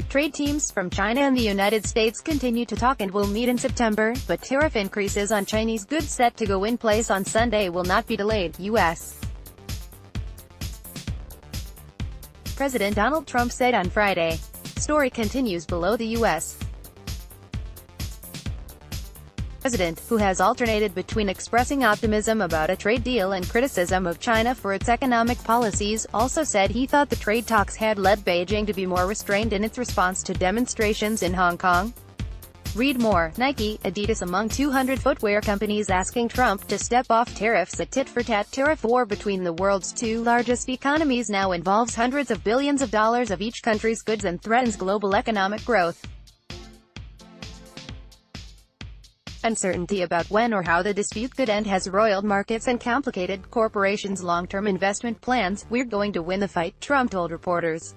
Trade teams from China and the United States continue to talk and will meet in September, but tariff increases on Chinese goods set to go in place on Sunday will not be delayed, U.S. President Donald Trump said on Friday. Story continues below. The U.S. President, who has alternated between expressing optimism about a trade deal and criticism of China for its economic policies, also said he thought the trade talks had led Beijing to be more restrained in its response to demonstrations in Hong Kong. Read more. Nike, Adidas among 200 footwear companies asking Trump to step off tariffs. A tit-for-tat tariff war between the world's two largest economies now involves hundreds of billions of dollars of each country's goods and threatens global economic growth. Uncertainty about when or how the dispute could end has roiled markets and complicated corporations' long-term investment plans. "We're going to win the fight," Trump told reporters.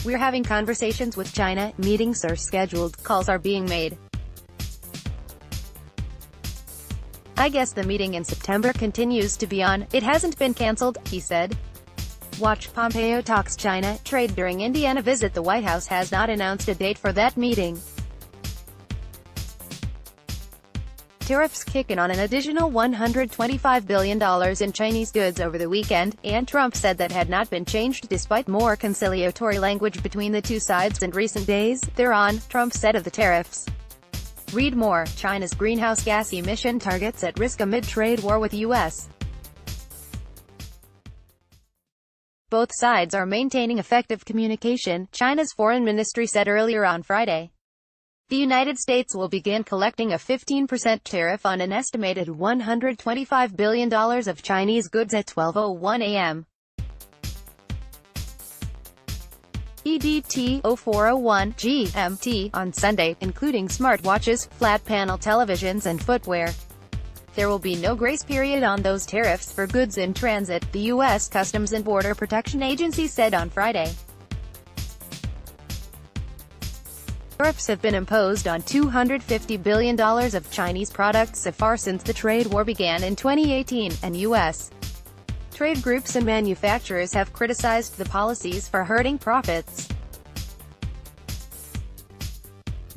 "We're having conversations with China, meetings are scheduled, calls are being made. I guess the meeting in September continues to be on, it hasn't been cancelled," he said. Watch. Pompeo talks China trade during Indiana visit. The White House has not announced a date for that meeting. Tariffs kick in on an additional $125 billion in Chinese goods over the weekend, and Trump said that had not been changed despite more conciliatory language between the two sides in recent days. "They're on," Trump said of the tariffs. Read more. China's greenhouse gas emission targets at risk amid trade war with U.S. Both sides are maintaining effective communication, China's foreign ministry said earlier on Friday. The United States will begin collecting a 15% tariff on an estimated $125 billion of Chinese goods at 12:01 a.m. EDT 0401 GMT on Sunday, including smartwatches, flat-panel televisions and footwear. There will be no grace period on those tariffs for goods in transit, the U.S. Customs and Border Protection Agency said on Friday. Tariffs have been imposed on $250 billion of Chinese products so far since the trade war began in 2018, and U.S. trade groups and manufacturers have criticized the policies for hurting profits.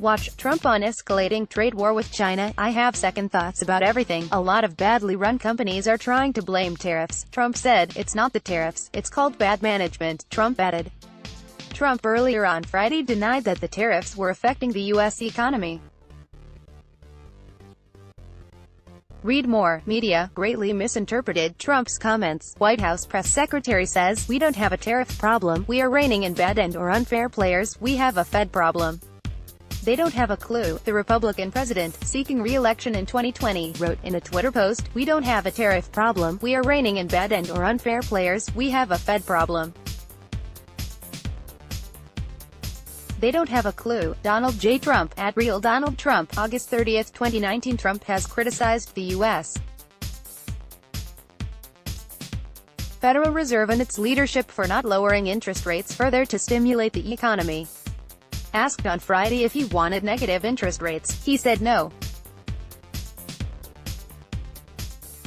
Watch. Trump on escalating trade war with China. "I have second thoughts about everything. A lot of badly run companies are trying to blame tariffs," Trump said. "It's not the tariffs, it's called bad management," Trump added. Trump earlier on Friday denied that the tariffs were affecting the U.S. economy. Read more. Media greatly misinterpreted Trump's comments. White House press secretary says, "We don't have a tariff problem. We are reining in bad and or unfair players. We have a Fed problem. They don't have a clue." The Republican president, seeking re-election in 2020, wrote in a Twitter post, "We don't have a tariff problem. We are reining in bad and or unfair players. We have a Fed problem. They don't have a clue." Donald J. Trump, at Real Donald Trump, August 30, 2019. Trump has criticized the U.S. Federal Reserve and its leadership for not lowering interest rates further to stimulate the economy. Asked on Friday if he wanted negative interest rates, he said no.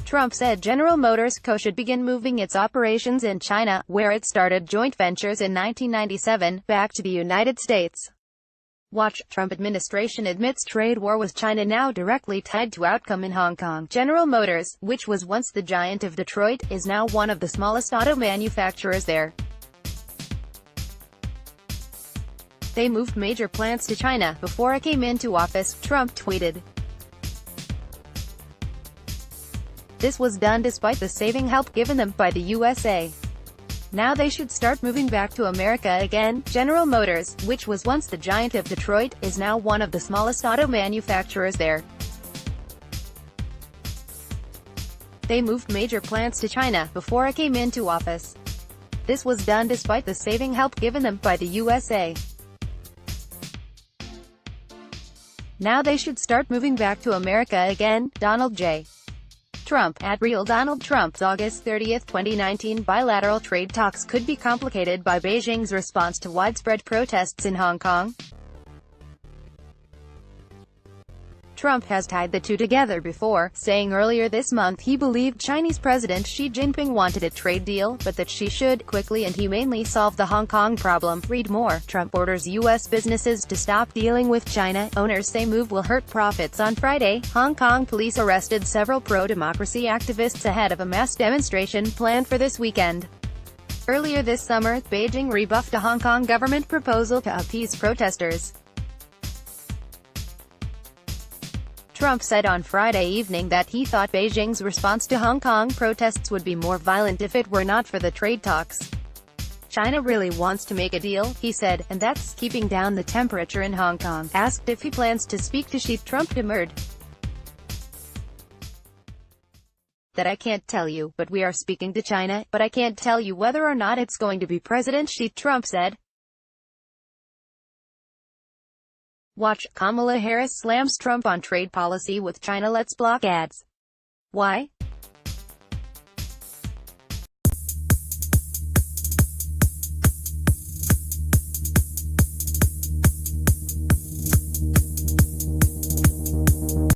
Trump said General Motors Co. should begin moving its operations in China, where it started joint ventures in 1997, back to the United States. Watch. Trump administration admits trade war with China now directly tied to outcome in Hong Kong. General Motors, which was once the giant of Detroit, is now one of the smallest auto manufacturers there. "They moved major plants to China before I came into office," Trump tweeted. "This was done despite the saving help given them by the USA. Now they should start moving back to America again." General Motors, which was once the giant of Detroit, is now one of the smallest auto manufacturers there. "They moved major plants to China before I came into office. This was done despite the saving help given them by the USA. Now they should start moving back to America again." Donald J. Trump, at Real Donald Trump, August 30, 2019. Bilateral trade talks could be complicated by Beijing's response to widespread protests in Hong Kong. Trump has tied the two together before, saying earlier this month he believed Chinese President Xi Jinping wanted a trade deal, but that Xi should quickly and humanely solve the Hong Kong problem. Read more. Trump orders U.S. businesses to stop dealing with China. Owners say move will hurt profits. On Friday, Hong Kong police arrested several pro-democracy activists ahead of a mass demonstration planned for this weekend. Earlier this summer, Beijing rebuffed a Hong Kong government proposal to appease protesters. Trump said on Friday evening that he thought Beijing's response to Hong Kong protests would be more violent if it were not for the trade talks. China really wants to make a deal, he said, and that's keeping down the temperature in Hong Kong. Asked if he plans to speak to Xi, Trump demurred. That I can't tell you, but we are speaking to China, but I can't tell you whether or not it's going to be President Xi, Trump said. Watch, Kamala Harris slams Trump on trade policy with China. Let's block ads. Why?